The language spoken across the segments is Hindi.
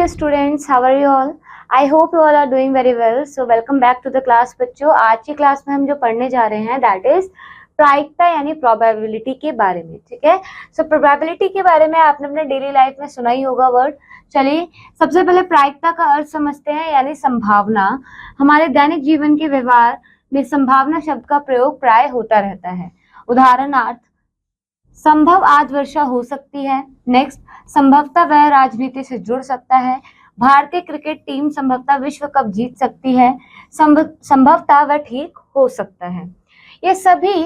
dear students, how are you all? I hope you all are doing very well. So welcome back to the class बच्चों। आज की क्लास में हम जो पढ़ने जा रहे हैं दैट इज प्रायिकता यानी प्रोबेबिलिटी के बारे में। ठीक है, सो प्रोबेबिलिटी के बारे में आपने अपने डेली लाइफ में सुना ही होगा वर्ड। चलिए सबसे पहले प्रायिकता का अर्थ समझते हैं, यानी संभावना। हमारे दैनिक जीवन के व्यवहार में संभावना शब्द का प्रयोग प्राय होता रहता है। उदाहरणार्थ, संभव आज वर्षा हो सकती है। नेक्स्ट, संभवतः वह राजनीति से जुड़ सकता है। भारतीय क्रिकेट टीम संभवतः विश्व कप जीत सकती है। संभवतः वह ठीक हो सकता है। ये सभी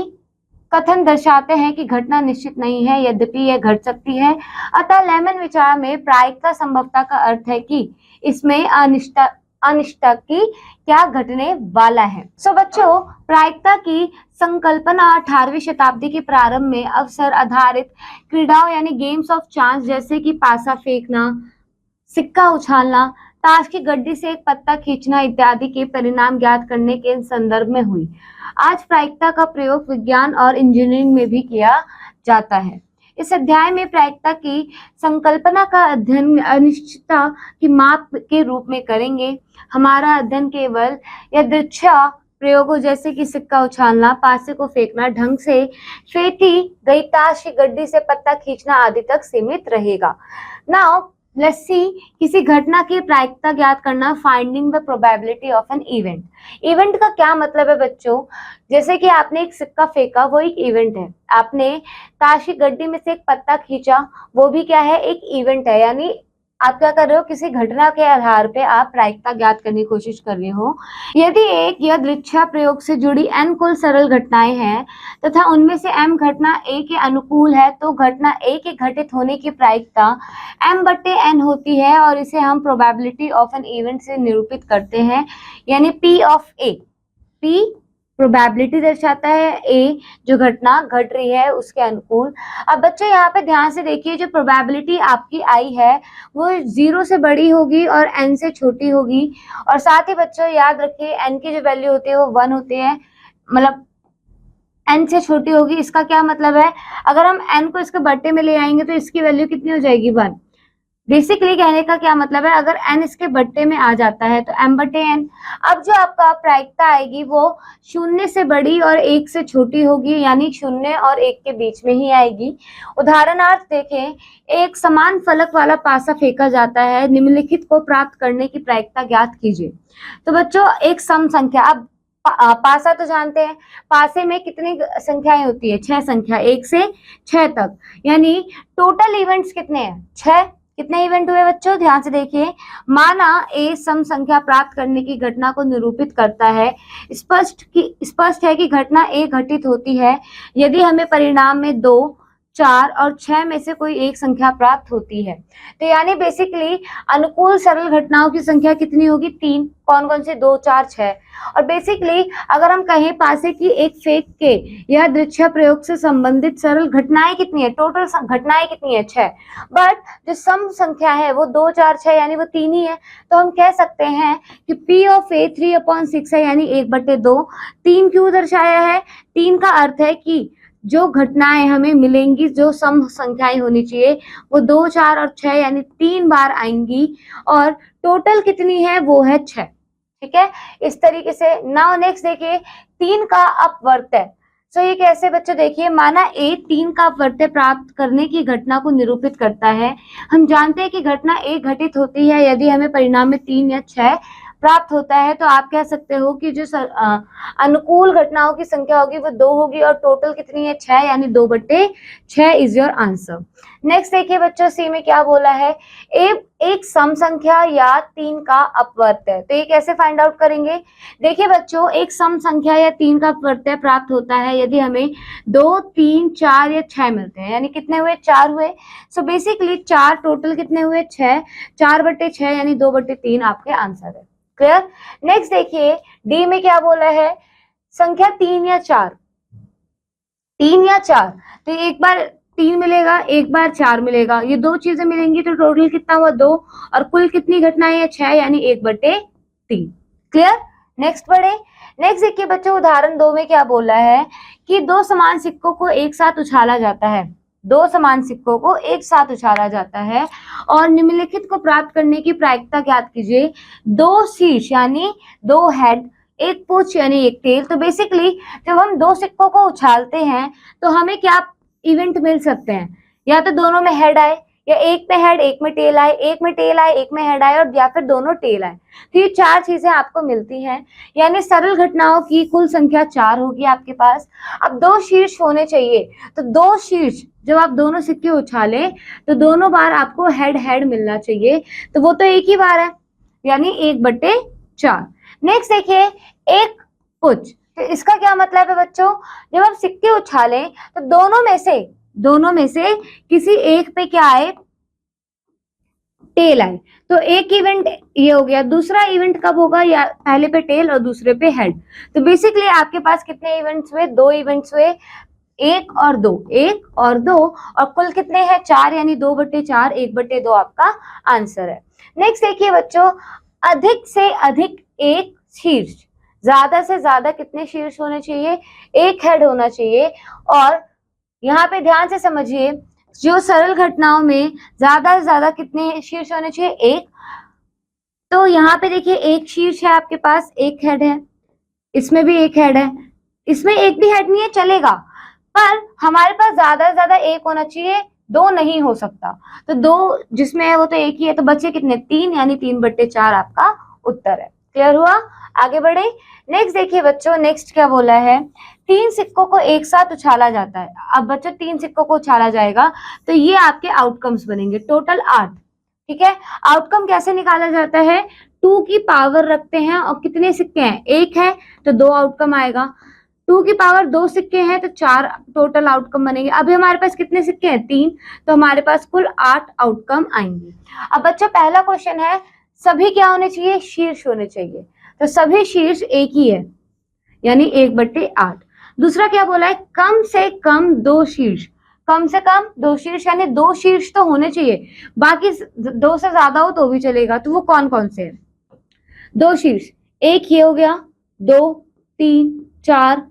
कथन दर्शाते हैं कि घटना निश्चित नहीं है, यद्यपि यह घट सकती है। अतः लेमन विचार में प्रायिकता संभवतः का अर्थ है कि इसमें अनिश्चितता की क्या घटने वाला है। सो बच्चों, प्रायिकता की संकल्पना 18वीं शताब्दी के प्रारंभ में अवसर आधारित क्रीड़ाओं यानी गेम्स ऑफ चांस जैसे कि पासा फेंकना, सिक्का उछालना, ताश की गड्डी से एक पत्ता खींचना इत्यादि के परिणाम ज्ञात करने के संदर्भ में हुई। आज प्रायिकता का प्रयोग विज्ञान और इंजीनियरिंग में भी किया जाता है। इस अध्याय में प्रायिकता की संकल्पना का अध्ययन अनिश्चितता की माप के रूप में करेंगे। हमारा अध्ययन केवल यादृच्छिक प्रयोगों जैसे कि सिक्का उछालना, पासे को फेंकना, ढंग से फेंकी गई ताश की गड्डी से पत्ता खींचना आदि तक सीमित रहेगा। नाउ लेट्स सी, किसी घटना की प्रायिकता ज्ञात करना, finding the probability of an event. Event का क्या मतलब है बच्चों? जैसे कि आपने एक सिक्का फेंका, वो एक इवेंट है। आपने ताश की गड्डी में से एक पत्ता खींचा, वो भी क्या है? एक इवेंट है। यानी आप क्या कर रहे हो? किसी घटना के आधार पे आप प्रायिकता ज्ञात करने की कोशिश कर रहे हो। यदि एक यादृच्छिक प्रयोग से जुड़ी n कुल सरल घटनाएं हैं तथा उनमें से m घटना a के अनुकूल है, तो घटना a के घटित होने की प्रायिकता m/n होती है और इसे हम प्रोबेबिलिटी ऑफ एन इवेंट से निरूपित करते हैं, यानी p of a। p probability दर्शाता है ए, जो घटना घट रही है उसके अनुकूल। अब बच्चों यहाँ पे ध्यान से देखिए, जो प्रोबेबिलिटी आपकी आई है वो 0 से बड़ी होगी और n से छोटी होगी। और साथ ही बच्चों याद रखिए, n की जो वैल्यू होती है वो 1 होती है, मतलब n से छोटी होगी। इसका क्या मतलब है? अगर हम n को इसके बट्टे में ले आएंगे तो इसकी वैल्यू कितनी हो जाएगी? 1। बेसिकली कहने का क्या मतलब है, अगर n इसके बट्टे में आ जाता है तो m/n। अब जो आपका प्रायिकता आएगी वो 0 से बड़ी और 1 से छोटी होगी, यानी 0 और 1 के बीच में ही आएगी। उदाहरणार्थ देखें, एक समान फलक वाला पासा फेंका जाता है, निम्नलिखित को प्राप्त करने की प्रायिकता ज्ञात कीजिए। तो बच्चों, एक सम संख्या, अब पासा तो जानते हैं, पासे में कितनी संख्याएं होती है? 6 संख्या, 1 से 6 तक। यानी टोटल इवेंट्स कितने हैं? 6। कितने इवेंट हुए बच्चों? ध्यान से देखिए। माना ए सम संख्या प्राप्त करने की घटना को निरूपित करता है। स्पष्ट है कि घटना ए घटित होती है यदि हमें परिणाम में 2, 4 और 6 में से कोई एक संख्या प्राप्त होती है। तो यानी बेसिकली अनुकूल सरल घटनाओं की संख्या कितनी होगी? 3। कौन कौन से? 2, 4, 6। और बेसिकली अगर हम कहें पासे की एक फेंक के यह यादृच्छिक प्रयोग से संबंधित सरल घटनाएं कितनी है? टोटल घटनाएं कितनी है? 6। बट जो सम संख्या है वो 2, 4, 6 यानी वो 3 ही है। तो हम कह सकते हैं कि P ऑफ A 3/6 है, यानी 1/2। 3 क्यों दर्शाया है? 3 का अर्थ है कि जो घटनाएं हमें मिलेंगी, जो सम संख्याएं होनी चाहिए, वो 2, 4 और 6 यानी 3 बार आएंगी, और टोटल कितनी है? वो है 6। ठीक है, इस तरीके से। नाउ नेक्स्ट देखिए, 3 का अपवर्त्य। सो ये कैसे बच्चों? देखिए, माना ए 3 का अपवर्त्य प्राप्त करने की घटना को निरूपित करता है। हम जानते हैं कि घटना ए घटित होती है यदि हमें परिणाम में 3 या 6 प्राप्त होता है। तो आप कह सकते हो कि जो अनुकूल घटनाओं की संख्या होगी वो 2 होगी, और टोटल कितनी है? 6, यानी 2/6 इज योर आंसर। नेक्स्ट देखिए बच्चों, सी में क्या बोला है? एक सम संख्या या 3 का अपवर्त्य। तो ये कैसे फाइंड आउट करेंगे? देखिए बच्चों, एक सम संख्या या 3 का अपवर्त्य प्राप्त होता है यदि हमें 2, 3, 4 या 6 मिलते हैं। यानी कितने हुए? 4 हुए। सो बेसिकली 4, टोटल कितने हुए? 6। 4/6 यानी 2/3 आपके आंसर है। क्लियर? नेक्स्ट देखिए, डी में क्या बोला है? संख्या 3 या 4। 3 या 4, तो एक बार 3 मिलेगा, एक बार 4 मिलेगा, ये 2 चीजें मिलेंगी तो टोटल कितना हुआ? 2। और कुल कितनी घटनाएं हैं? 6, यानी 1/3। क्लियर? नेक्स्ट बढ़े। नेक्स्ट देखिए बच्चों, उदाहरण 2 में क्या बोला है कि 2 समान सिक्कों को एक साथ उछाला जाता है। दो समान सिक्कों को एक साथ उछाला जाता है। और निम्नलिखित को प्राप्त करने की प्रायिकता ज्ञात कीजिए। दो शीर्ष यानी दो हेड, एक पूंछ यानी एक टेल। तो बेसिकली जब हम दो सिक्कों को उछालते हैं तो हमें क्या इवेंट मिल सकते हैं, या तो दोनों में हेड आए, या एक में हेड एक में टेल आए, एक में टेल आए एक में हेड आए, और या फिर दोनों टेल आए। तो ये चार चीजें आपको मिलती हैं, यानी सरल घटनाओं की कुल संख्या 4 होगी आपके पास। अब दो शीर्ष होने चाहिए, तो दो शीर्ष जब आप दोनों सिक्के उछाले तो दोनों बार आपको हेड हेड मिलना चाहिए, तो वो तो एक ही बार है, यानी 1/4। नेक्स्ट देखिए, एक पुच। तो इसका क्या मतलब है बच्चों, जब हम सिक्के उछालें तो दोनों में से किसी एक पे क्या आए, टेल आए। तो एक इवेंट ये हो गया। दूसरा इवेंट कब होगा, या पहले पे टेल और दूसरे पे हेड। तो बेसिकली आपके पास कितने इवेंट्स हुए, दो इवेंट्स हुए, एक और दो, और कुल कितने हैं, 4, यानी 2/4, 1/2 आपका आंसर है। नेक्स्ट देखिए बच्चों, अधिक से अधिक एक शीर्ष, ज्यादा से ज्यादा कितने शीर्ष होने चाहिए, एक हेड होना चाहिए। और यहाँ पे ध्यान से समझिए, जो सरल घटनाओं में ज्यादा से ज्यादा कितने शीर्ष होने चाहिए, एक। तो यहाँ पे देखिए एक शीर्ष है आपके पास, एक हेड है, इसमें भी एक हेड है, इसमें एक भी हेड नहीं है चलेगा, पर हमारे पास ज्यादा से ज्यादा एक होना चाहिए, दो नहीं हो सकता। तो दो जिसमें है वो तो एक ही है, तो बचे कितने, 3, यानी 3/4 आपका उत्तर है। क्लियर हुआ, आगे बढ़े। नेक्स्ट देखिए बच्चों, नेक्स्ट क्या बोला है, 3 सिक्कों को एक साथ उछाला जाता है। अब बच्चों 3 सिक्कों को उछाला जाएगा तो ये आपके आउटकम्स बनेंगे, टोटल 8। ठीक है, आउटकम कैसे निकाला जाता है, 2 की पावर रखते हैं और कितने सिक्के हैं, एक है तो 2 आउटकम आएगा। 2 की पावर 2 सिक्के हैं तो 4 टोटल आउटकम बनेंगे। अभी हमारे पास कितने सिक्के हैं, 3, तो हमारे पास कुल 8 आउटकम आएंगे। अब बच्चों पहला क्वेश्चन है, सभी क्या होने चाहिए, शीर्ष होने चाहिए। तो सभी शीर्ष एक ही है, यानी 1/8। दूसरा क्या बोला है, कम से कम 2 शीर्ष, कम से कम 2 शीर्ष, यानी 2 शीर्ष तो होने चाहिए, बाकी 2 से ज्यादा हो तो भी चलेगा। तो वो कौन कौन से हैं, 2 शीर्ष, एक ये हो गया, 2, 3, 4,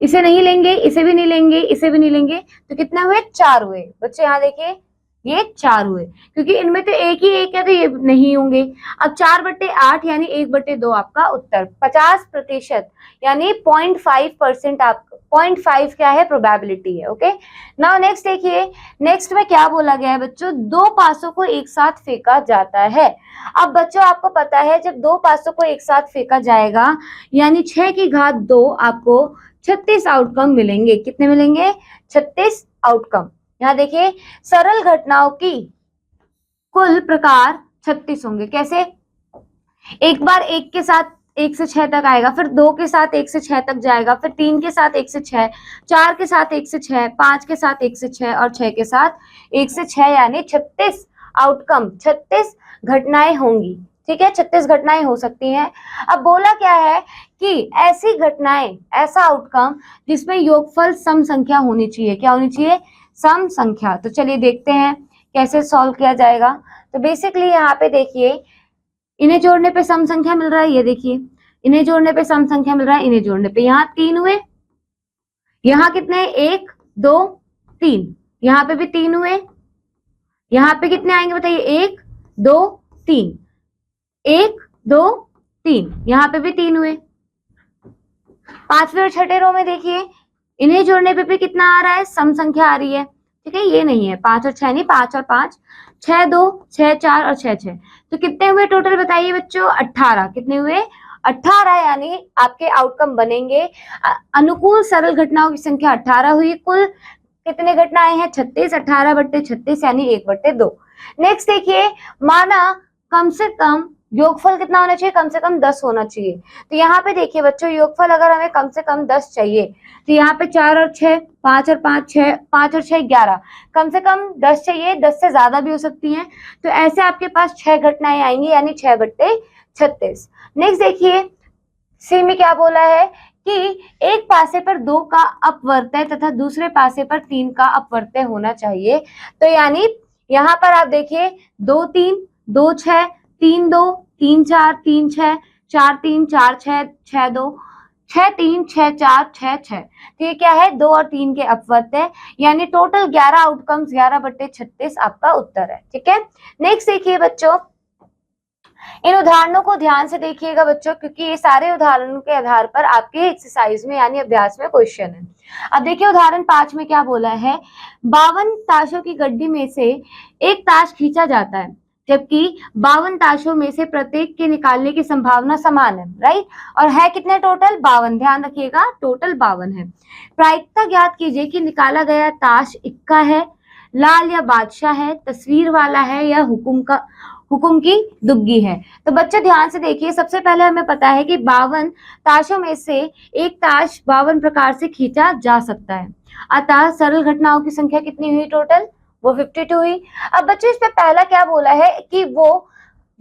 इसे नहीं लेंगे, इसे भी नहीं लेंगे, इसे भी नहीं लेंगे, तो कितने हुए, 4 हुए। बच्चे यहाँ देखिए, ये 4 हुए, क्योंकि इनमें तो एक ही एक है तो ये नहीं होंगे। अब 4/8 यानी 1/2 आपका उत्तर, 50%, यानी 0.5% आप 0.5 क्या है, प्रोबेबिलिटी है। ओके, नाउ नेक्स्ट देखिए, नेक्स्ट में क्या बोला गया है बच्चों, 2 पासों को एक साथ फेंका जाता है। अब बच्चों आपको पता है, जब 2 पासों को एक साथ फेंका जाएगा यानी 6 की घात 2 आपको 36 आउटकम मिलेंगे। कितने मिलेंगे, 36 आउटकम। यहाँ देखिए, सरल घटनाओं की कुल प्रकार 36 होंगे। कैसे, एक बार एक के साथ 1 से 6 तक आएगा, फिर 2 के साथ 1 से 6 तक जाएगा, फिर 3 के साथ 1 से 6, 4 के साथ 1 से 6, 5 के साथ 1 से 6 और 6 के साथ 1 से 6, यानी 36 आउटकम, 36 घटनाएं होंगी। ठीक है, 36 घटनाएं हो सकती हैं। अब बोला क्या है कि ऐसी घटनाएं, ऐसा आउटकम जिसमें योगफल सम संख्या होनी चाहिए। क्या होनी चाहिए, सम संख्या। तो चलिए देखते हैं कैसे सॉल्व किया जाएगा। तो बेसिकली यहाँ पे देखिए, इन्हें जोड़ने पे सम संख्या मिल रहा है, ये देखिए, इन्हें जोड़ने पे सम संख्या मिल रहा है, इन्हें जोड़ने पे यहाँ 3 हुए, यहाँ कितने, 1, 2, 3, यहाँ पे भी 3 हुए, यहाँ पे कितने आएंगे बताइए, 1, 2, 3, 1, 2, 3, यहाँ पे भी 3 हुए। पांचवें और छठे रो में देखिए, इन्हें जोड़ने पे भी कितना आ रहा है, सम संख्या आ रही है। ठीक है, ये नहीं है 5 और 6 नहीं, 5 और 5, 6, 2, 6, 4 और 6, 6, तो कितने हुए टोटल बताइए बच्चों, 18। कितने हुए, 18, यानी आपके आउटकम बनेंगे। अनुकूल सरल घटनाओं की संख्या 18 हुई। कुल कितने घटनाएं हैं, 36, 18/36 यानी 1/2। नेक्स्ट देखिए, माना कम से कम योगफल कितना होना चाहिए, कम से कम 10 होना चाहिए। तो यहाँ पे देखिए बच्चों, योगफल अगर हमें कम से कम 10 चाहिए, तो यहाँ पे 4 और 6, 5 और 5, 6, 5 और 6, 11, कम से कम 10 चाहिए, 10 से ज्यादा भी हो सकती हैं। तो ऐसे आपके पास 6 घटनाएं आएंगी, यानी 6/36। नेक्स्ट देखिए, सी में क्या बोला है कि एक पासे पर 2 का अपवर्तय तथा दूसरे पासे पर 3 का अपवर्तय होना चाहिए। तो यानी यहाँ पर आप देखिए, 2, 3, 2, 6, 3, 2, 3, 4, 3, 6, 4, 3, 4, 6, 6, 2, 6 3 6 4 6 6। तो ये क्या है, 2 और 3 के अपवर्त है, यानी टोटल 11 आउटकम्स, 11/36 आपका उत्तर है। ठीक है, नेक्स्ट देखिए बच्चों, इन उदाहरणों को ध्यान से देखिएगा बच्चों, क्योंकि ये सारे उदाहरणों के आधार पर आपके एक्सरसाइज में यानी अभ्यास में क्वेश्चन है। अब देखिए उदाहरण 5 में क्या बोला है, 52 ताशों की गड्डी में से एक ताश खींचा जाता है, जबकि 52 ताशों में से प्रत्येक के निकालने की संभावना समान है, राइट। और है कितने टोटल, 52, ध्यान रखिएगा टोटल 52 है। प्रायिकता ज्ञात कीजिए कि निकाला गया ताश इक्का है, लाल या बादशाह है, तस्वीर वाला है या हुकुम की दुग्गी है। तो बच्चे ध्यान से देखिए, सबसे पहले हमें पता है कि 52 ताशों में से एक ताश 52 प्रकार से खींचा जा सकता है, अतः सरल घटनाओं की संख्या कितनी हुई टोटल, वो 52 हुई। अब बच्चे इस पे पहला क्या बोला है कि वो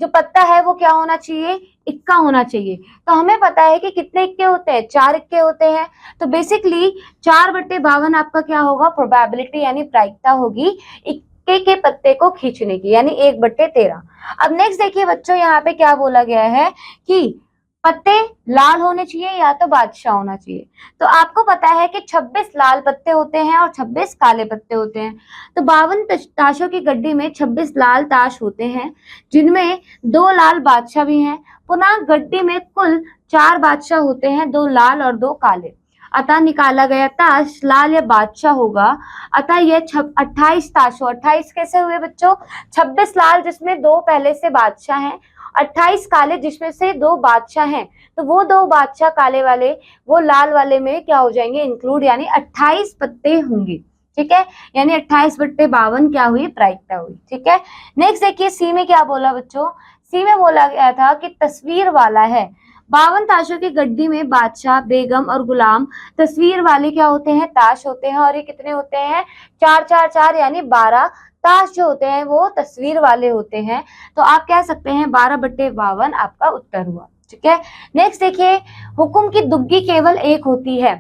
जो पत्ता है वो क्या होना चाहिए, इक्का होना चाहिए। तो हमें पता है कि कितने इक्के होते हैं, 4 इक्के होते हैं। तो बेसिकली 4/52 आपका क्या होगा, प्रोबेबिलिटी यानी प्रायिकता होगी इक्के के पत्ते को खींचने की, यानी 1/13। अब नेक्स्ट देखिए बच्चों, यहाँ पे क्या बोला गया है कि पत्ते लाल होने चाहिए या तो बादशाह होना चाहिए। तो आपको पता है कि 26 लाल पत्ते होते हैं और 26 काले पत्ते होते हैं। तो 52 ताशों की गड्डी में 26 लाल ताश होते हैं, जिनमें 2 लाल बादशाह भी हैं। पुनः गड्डी में कुल 4 बादशाह होते हैं, 2 लाल और 2 काले। अतः निकाला गया ताश लाल या बादशाह होगा। अतः यह 28 ताशों, 28 कैसे हुए बच्चों, 26 लाल जिसमें 2 पहले से बादशाह हैं, 28 काले जिसमें से 2 बादशाह हैं। तो वो 2 बादशाह काले वाले वो लाल वाले में क्या हो जाएंगे, इंक्लूड, यानी 28 पत्ते होंगे। ठीक है, यानी 28/52 क्या हुई, प्रायिकता हुई। ठीक है, नेक्स्ट देखिए सी में क्या बोला बच्चों, सी में बोला गया था कि तस्वीर वाला है। 52 ताशों की गड्डी में बादशाह, बेगम और गुलाम तस्वीर वाले क्या होते हैं, ताश होते हैं। और ये कितने होते हैं, 4 4 4 यानी 12 ताश जो होते हैं वो तस्वीर वाले होते हैं। तो आप कह सकते हैं 12/52 आपका उत्तर हुआ। ठीक है, नेक्स्ट देखिए, हुकुम की दुग्गी केवल एक होती है।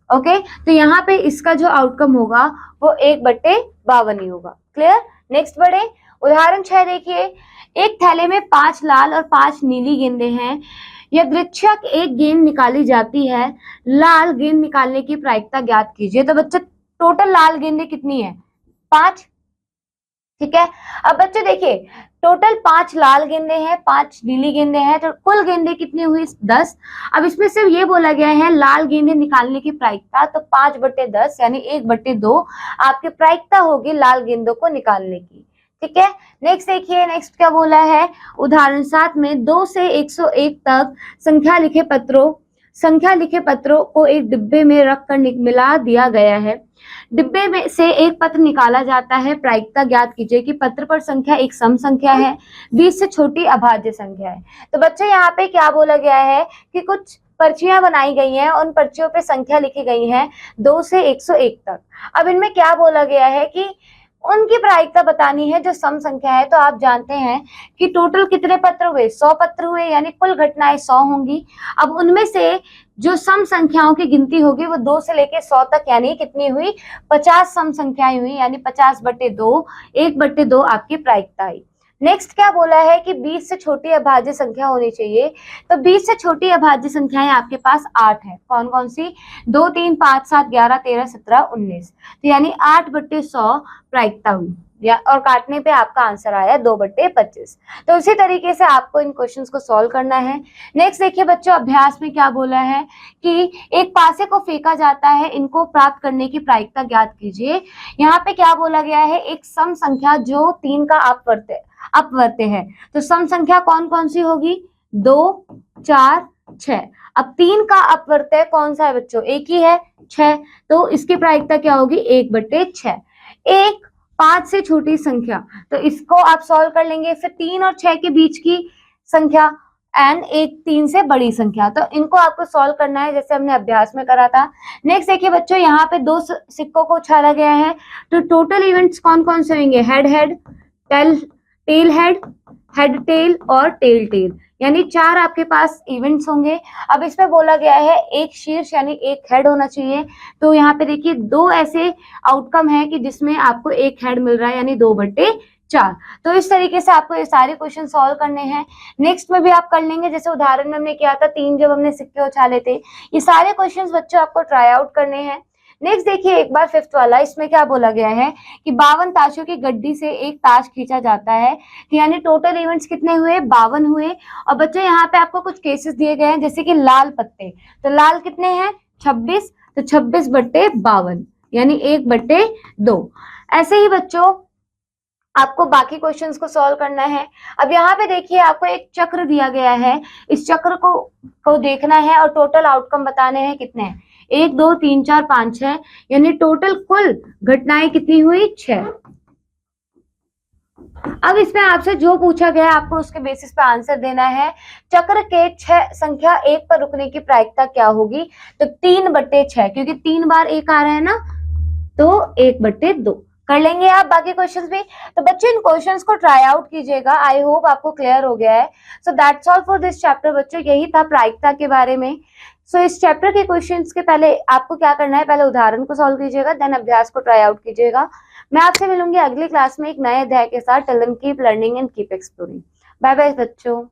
ओके, तो यहाँ पे इसका जो आउटकम होगा वो 1/52 ही होगा। क्लियर, नेक्स्ट बढ़े, उदाहरण 6 देखिए, एक थैले में 5 लाल और 5 नीली गेंदें हैं। यादृच्छिक एक गेंद निकाली जाती है, लाल गेंद निकालने की प्रायिकता ज्ञात कीजिए। तो बच्चे टोटल लाल गेंदें कितनी है, 5। ठीक है, अब बच्चे देखिए टोटल 5 लाल गेंदे हैं, 5 नीली गेंदे हैं, तो कुल गेंदे कितनी हुई, 10। अब इसमें सिर्फ ये बोला गया है लाल गेंदे निकालने की प्रायिकता, तो 5/10 यानी 1/2 आपकी प्रायिकता होगी लाल गेंदों को निकालने की। ठीक है, नेक्स्ट देखिए, नेक्स्ट क्या बोला है, उदाहरण 7 में 2 से 101 तक संख्या लिखे पत्रों को एक डिब्बे में रखकर मिला दिया गया है। डिब्बे में से एक पत्र निकाला जाता है, प्रायिकता ज्ञात कीजिए कि पत्र पर संख्या एक सम संख्या है, 20 से छोटी अभाज्य संख्या है। तो बच्चे यहाँ पे क्या बोला गया है कि कुछ पर्चियां बनाई गई हैं, उन पर्चियों पे संख्या लिखी गई है 2 से 101 तक। अब इनमें क्या बोला गया है कि उनकी प्रायिकता बतानी है जो सम संख्या है। तो आप जानते हैं कि टोटल कितने पत्र हुए, 100 पत्र हुए, यानी कुल घटनाएं 100 होंगी। अब उनमें से जो सम संख्याओं की गिनती होगी वो 2 से लेके 100 तक, यानी कितनी हुई, 50 सम संख्याएं हुई, यानी 50/2, 1/2 आपकी प्रायिकता आई। नेक्स्ट क्या बोला है कि 20 से छोटी अभाज्य संख्या होनी चाहिए। तो 20 से छोटी अभाज्य संख्याएं आपके पास 8 है, कौन कौन सी, 2 3 5 7 11 13 17 19। तो यानी 8/100 प्रायिकता हुई, या और काटने पे आपका आंसर आया 2/25। तो उसी तरीके से आपको इन क्वेश्चंस को सॉल्व करना है। नेक्स्ट देखिए बच्चों, अभ्यास में क्या बोला है कि एक पासे को फेंका जाता है, इनको प्राप्त करने की प्रायिकता ज्ञात कीजिए। यहाँ पे क्या बोला गया है, एक सम संख्या जो 3 का अपवर्त्य है। तो सम संख्या कौन कौन सी होगी, 2 4 6। अब 3 का अपवर्त्य कौन सा है बच्चों, एक ही है, 6। तो इसकी प्रायिकता क्या होगी, 1/6। एक 5 से छोटी संख्या, तो इसको आप सॉल्व कर लेंगे। फिर 3 और 6 के बीच की संख्या एंड एक 3 से बड़ी संख्या, तो इनको आपको सॉल्व करना है जैसे हमने अभ्यास में करा था। नेक्स्ट देखिए बच्चों, यहाँ पे 2 सिक्कों को उछाला गया है, तो टोटल इवेंट्स कौन कौन से होंगे, head head, tail head, head tail और टेल टेल, यानी 4 आपके पास इवेंट्स होंगे। अब इसमें बोला गया है एक शीर्ष यानी एक हेड होना चाहिए। तो यहाँ पे देखिए 2 ऐसे आउटकम है कि जिसमें आपको एक हेड मिल रहा है, यानी 2/3। 4। तो इस तरीके से आपको ये सारे क्वेश्चन सॉल्व करने हैं। नेक्स्ट में भी आप कर लेंगे, जैसे उदाहरण में हमने किया था 3 जब हमने सिक्के उछाले थे। ये सारे क्वेश्चंस बच्चों आपको ट्राई आउट करने हैं। नेक्स्ट देखिए एक बार 5th वाला, इसमें क्या बोला गया है कि 52 ताशों की गड्डी से एक ताश खींचा जाता है, तो यानी टोटल इवेंट्स कितने हुए, 52 हुए। और बच्चों यहाँ पे आपको कुछ केसेस दिए गए हैं, जैसे कि लाल पत्ते, तो लाल कितने हैं 26, तो 26/52 यानी 1/2। ऐसे ही बच्चों आपको बाकी क्वेश्चंस को सॉल्व करना है। अब यहाँ पे देखिए आपको एक चक्र दिया गया है, इस चक्र को देखना है और टोटल आउटकम बताने हैं कितने हैं, 1 2 3 4 5 6, यानी टोटल कुल घटनाएं कितनी हुई 6। अब इसमें आपसे जो पूछा गया आपको उसके बेसिस पे आंसर देना है। चक्र के 6 संख्या 1 पर रुकने की प्रायिकता क्या होगी, तो 3/6, क्योंकि 3 बार 1 आ रहा है ना, तो 1/2 कर लेंगे आप बाकी क्वेश्चंस भी। तो बच्चों इन क्वेश्चंस को ट्राई आउट कीजिएगा, आई होप आपको क्लियर हो गया है। So that's all for this chapter बच्चों, यही था प्रायिकता के बारे में। सो इस चैप्टर के क्वेश्चंस के पहले आपको क्या करना है, पहले उदाहरण को सॉल्व कीजिएगा, देन अभ्यास को ट्राई आउट कीजिएगा। मैं आपसे मिलूंगी अगली क्लास में एक नए अध्याय के साथ। Till then keep learning and keep exploring. Bye bye बच्चों।